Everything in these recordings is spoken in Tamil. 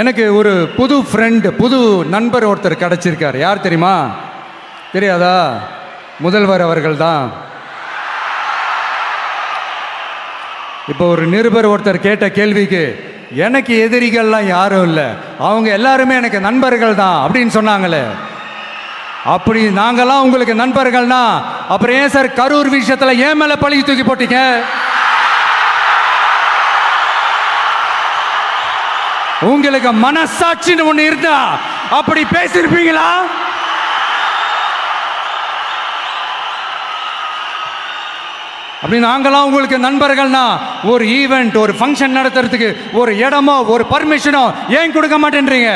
எனக்கு ஒரு புது ஃப்ரெண்டு, புது நண்பர் ஒருத்தர் கிடச்சிருக்கார். யார் தெரியுமா? தெரியாதா? முதல்வர் அவர்கள் தான். இப்போ ஒரு நிருபர் ஒருத்தர் கேட்ட கேள்விக்கு, எனக்கு எதிரிகள்லாம் யாரும் இல்லை, அவங்க எல்லாருமே எனக்கு நண்பர்கள் தான் அப்படின்னு சொன்னாங்களே. அப்படி நாங்கள்லாம் உங்களுக்கு நண்பர்கள்னா அப்புறம் ஏன் சார் கரூர் விஷயத்தில் ஏன் மேலே பழி தூக்கி போட்டீங்க? உங்களுக்கு மனசாட்சின்னு ஒண்ணு இருந்தா அப்படி பேசிருப்பீங்களா? அப்படி நாங்களாம் உங்களுக்கு நண்பர்கள்னா ஒரு ஈவெண்ட், ஒரு ஃபங்க்ஷன் நடத்துறதுக்கு ஒரு இடமோ ஒரு பர்மிஷனோ ஏன் கொடுக்க மாட்டேன்றீங்க?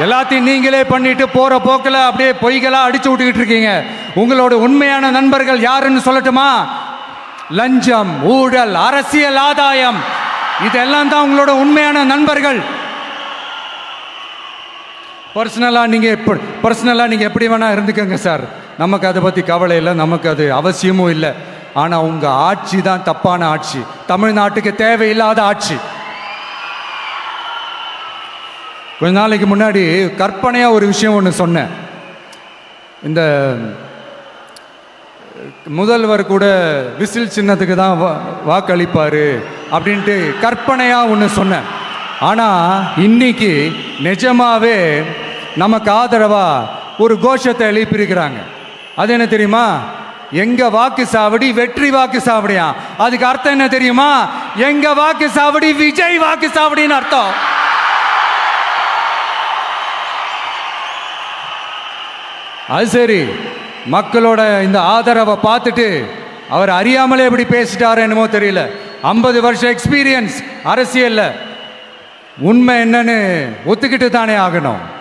எல்லாத்தையும் நீங்களே பண்ணிட்டு போற போக்கில் அப்படியே பொய்களா அடிச்சு விட்டுக்கிட்டு இருக்கீங்க. உங்களோட உண்மையான நண்பர்கள் யாருன்னு சொல்லட்டுமா? லஞ்சம், ஊழல், அரசியல் ஆதாயம், இதெல்லாம் தான் உங்களோட உண்மையான நண்பர்கள். பர்சனலாக நீங்கள் எப்படி வேணால் இருந்துக்கங்க சார், நமக்கு அதை பற்றி கவலை இல்லை, நமக்கு அது அவசியமும் இல்லை. ஆனால் உங்கள் ஆட்சி தான் தப்பான ஆட்சி, தமிழ்நாட்டுக்கு தேவையில்லாத ஆட்சி. கொஞ்ச நாளைக்கு முன்னாடி கற்பனையாக ஒரு விஷயம் ஒன்று சொன்னேன். இந்த முதல்வர் கூட விசில் சின்னத்துக்கு தான் வாக்களிப்பார் அப்படின்ட்டு கற்பனையாக ஒன்று சொன்னேன். ஆனால் இன்னைக்கு நிஜமாவே நமக்கு ஆதரவாக ஒரு கோஷத்தை எழுப்பியிருக்கிறாங்க. அது என்ன தெரியுமா? எங்க வாக்கு சாவடி வெற்றி வாக்கு சாவடியா. அதுக்கு அர்த்தம் என்ன தெரியுமா? எங்க வாக்கு சாவடி விஜய் வாக்கு சாவடின்னு அர்த்தம். அது சரி, மக்களோட இந்த ஆதரவை பார்த்துட்டு அவர் அறியாமலே எப்படி பேசிட்டாரு என்னமோ தெரியல. 50 வருஷம் எக்ஸ்பீரியன்ஸ் அரசியல்ல, உண்மை என்னன்னு ஒத்துக்கிட்டு தானே ஆகணும்.